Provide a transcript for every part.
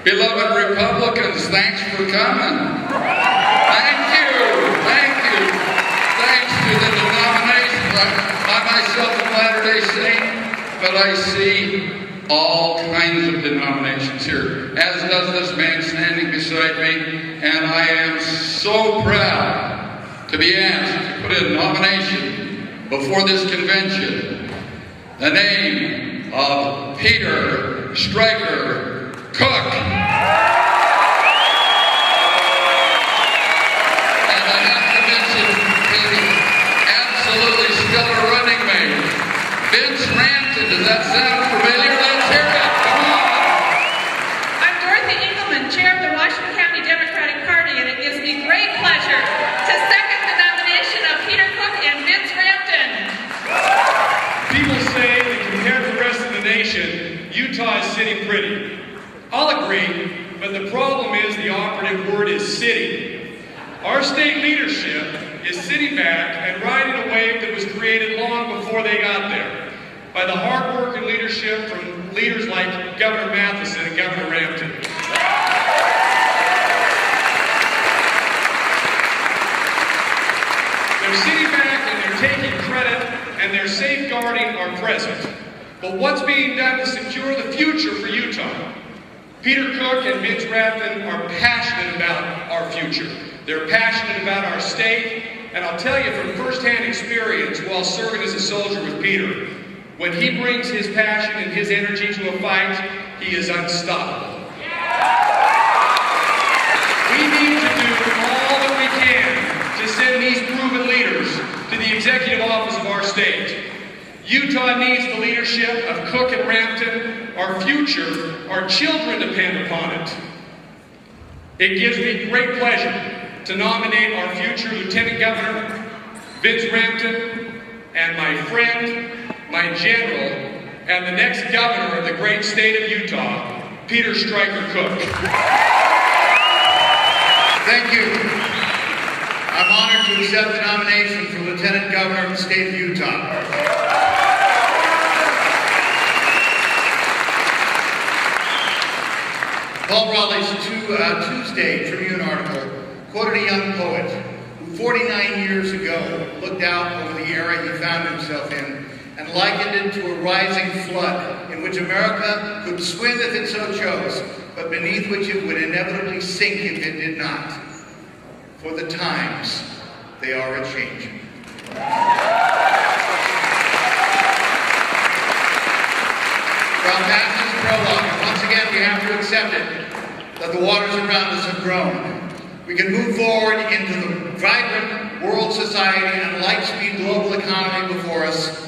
Beloved Republicans, thanks for coming. Thank you. Thanks to the denominations. I myself am Latter-day Saint, but I see all kinds of denominations here, as does this man standing beside me, and I am so proud to be asked to put in nomination before this convention the name of Peter Stryker Cook. And I have to mention his absolutely stellar running mate, Vince Rampton. Does that sound familiar? Let's hear it. Come on. I'm Dorothy Engelman, chair of the Washington County Democratic Party, and it gives me great pleasure to second the nomination of Peter Cook and Vince Rampton. People say that compared to the rest of the nation, Utah is sitting pretty. I'll agree, but the problem is the operative word is city. Our state leadership is sitting back and riding a wave that was created long before they got there by the hard work and leadership from leaders like Governor Matheson and Governor Rampton. They're sitting back and they're taking credit and they're safeguarding our present. But what's being done to secure the future for Utah? Peter Cook and Vince Rampton are passionate about our future. They're passionate about our state, and I'll tell you from firsthand experience while serving as a soldier with Peter, when he brings his passion and his energy to a fight, he is unstoppable. We need to do all that we can to send these proven leaders to the executive office of our state. Utah needs the leadership of Cook and Rampton. Our future, our children depend upon it. It gives me great pleasure to nominate our future Lieutenant Governor, Vince Rampton, and my friend, my general, and the next governor of the great state of Utah, Peter Stryker Cook. Thank you. I'm honored to accept the nomination for Lieutenant Governor of the state of Utah. Paul Raleigh's Tuesday Tribune article quoted a young poet who 49 years ago looked out over the era he found himself in and likened it to a rising flood in which America could swim if it so chose, but beneath which it would inevitably sink if it did not. For the times, they are a-changing. From Matheson's prologue, once again we have to accept it, that the waters around us have grown. We can move forward into the vibrant world society and light-speed global economy before us,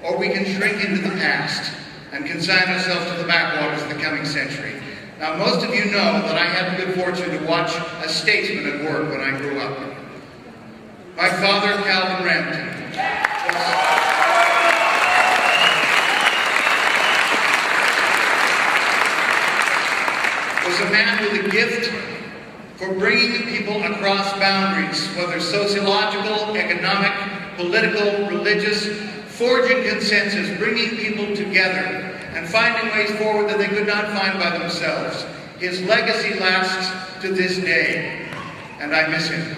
or we can shrink into the past and consign ourselves to the backwaters of the coming century. Now, most of you know that I had the good fortune to watch a statesman at work when I grew up. My father, Calvin Rampton, was a man with a gift for bringing the people across boundaries, whether sociological, economic, political, religious, forging consensus, bringing people together, and finding ways forward that they could not find by themselves. His legacy lasts to this day, and I miss him.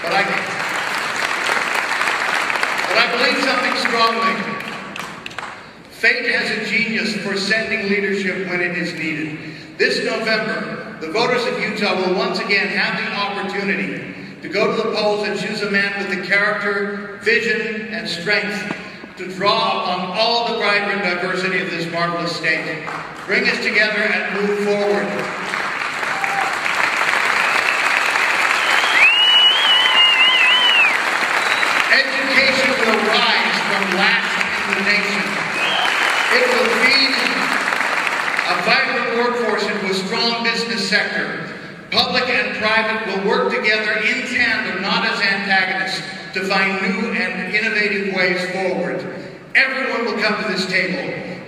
But I believe something strongly. Fate has a genius for sending leadership when it is needed. This November, the voters of Utah will once again have the opportunity to go to the polls and choose a man with the character, vision, and strength to draw upon all the vibrant diversity of this marvelous state, bring us together and move forward. Education will rise from last in the nation. It will feed a vibrant workforce into a strong business sector. Public and private will work together in tandem, not as antagonists, to find new and innovative ways forward. Everyone will come to this table.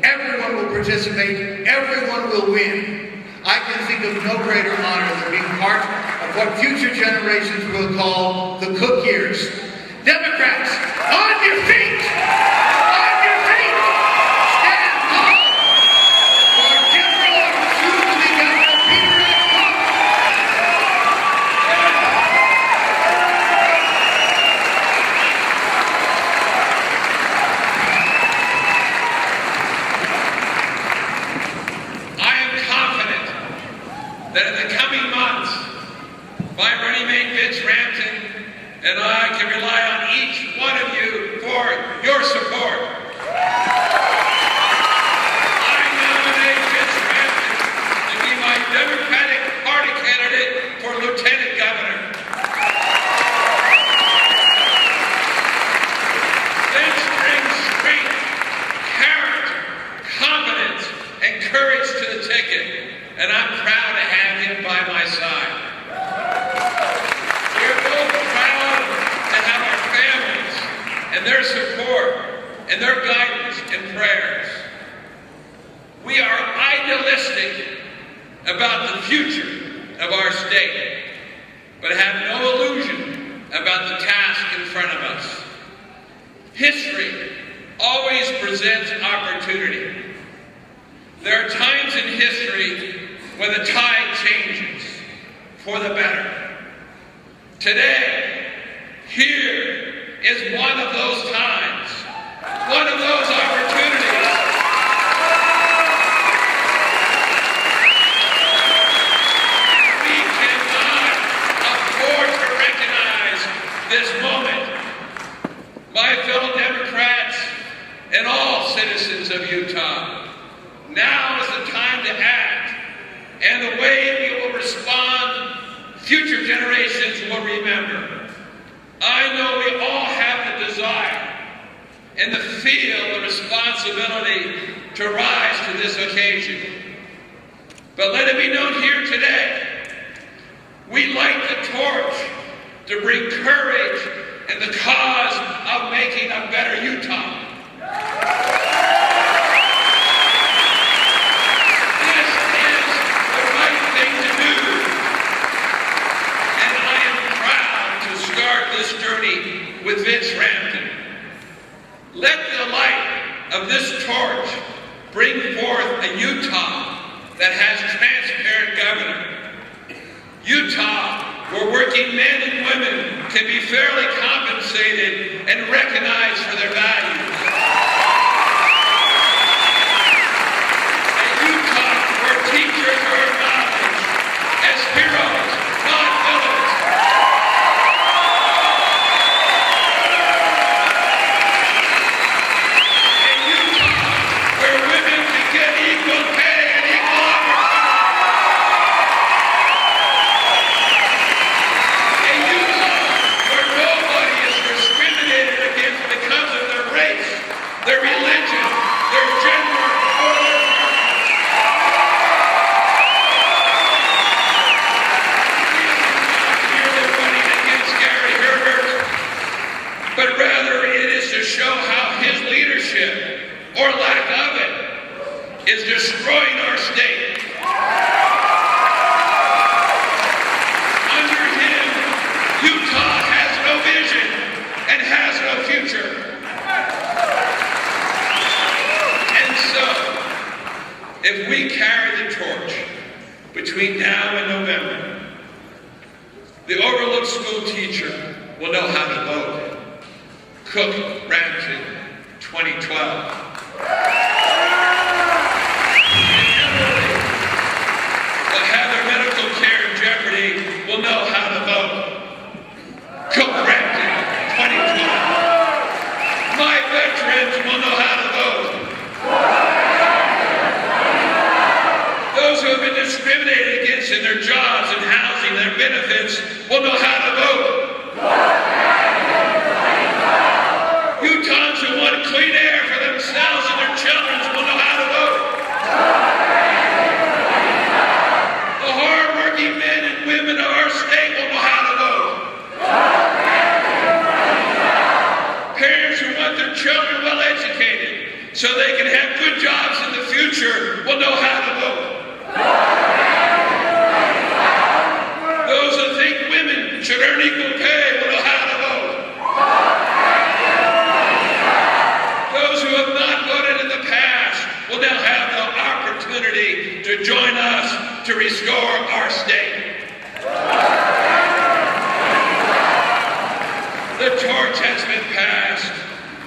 Everyone will participate. Everyone will win. I can think of no greater honor than being part of what future generations will call the Cook years. Democrats, on your feet! On your feet! Stand tall for General that in the coming months, my running mate Vince Rampton and I can rely on each one of you for your support. I nominate Vince Rampton to be my Democratic Party candidate for Lieutenant Governor. Vince brings strength, character, competence, and courage to the ticket, and I'm proud to have him by my side. We're both proud to have our families and their support and their guidance and prayers. We are idealistic about the future of our state, but have no illusion about the task in front of us. History always presents opportunity. There are times in history when the tide changes for the better. Today, here is one of those times, one of those opportunities. We cannot afford to recognize this moment. My fellow Democrats and all citizens of Utah, now is the time to act, and the way we will respond, future generations will remember. I know we all have the desire and the feel the responsibility to rise to this occasion. But let it be known here today, we light the torch to bring courage in the cause of making a better Utah. This is the right thing to do, and I am proud to start this journey with Vince Rampton. Let the light of this torch bring forth a Utah that has transparent government. Utah, where working men and women can be fairly compensated and recognized for their values. A Utah where teachers are acknowledged as heroes, not villains. A Utah where women can get equal pay and equal opportunity. A Utah where nobody is discriminated against because of their race, their religion, their gender, or their purpose. We are not merely running against Gary Herbert, but rather it is to show how his leadership, or lack of it, is destroying our state. Under him, Utah has no vision and has no future. And so, if we carry the torch between now and November, the overlooked school teacher will know how to vote. Cook, Rampton, 2012. Will have their medical care in jeopardy will know how to vote. Cook, Rampton, 2012. My veterans will know how to vote. Those who have been discriminated against in their jobs and housing, their benefits, will know how to vote. Utahns who want clean air for themselves and their children will know how to vote. The hard-working men and women of our state will know how to vote. Parents who want their children well educated so they can have good jobs in the future will know how to vote. Those who think women should earn equal pay will know how to vote. Those who have not voted in the past will now have the opportunity to join us to restore our state. The torch has been passed.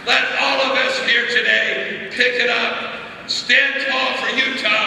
Let all of us here today pick it up. Stand tall for Utah.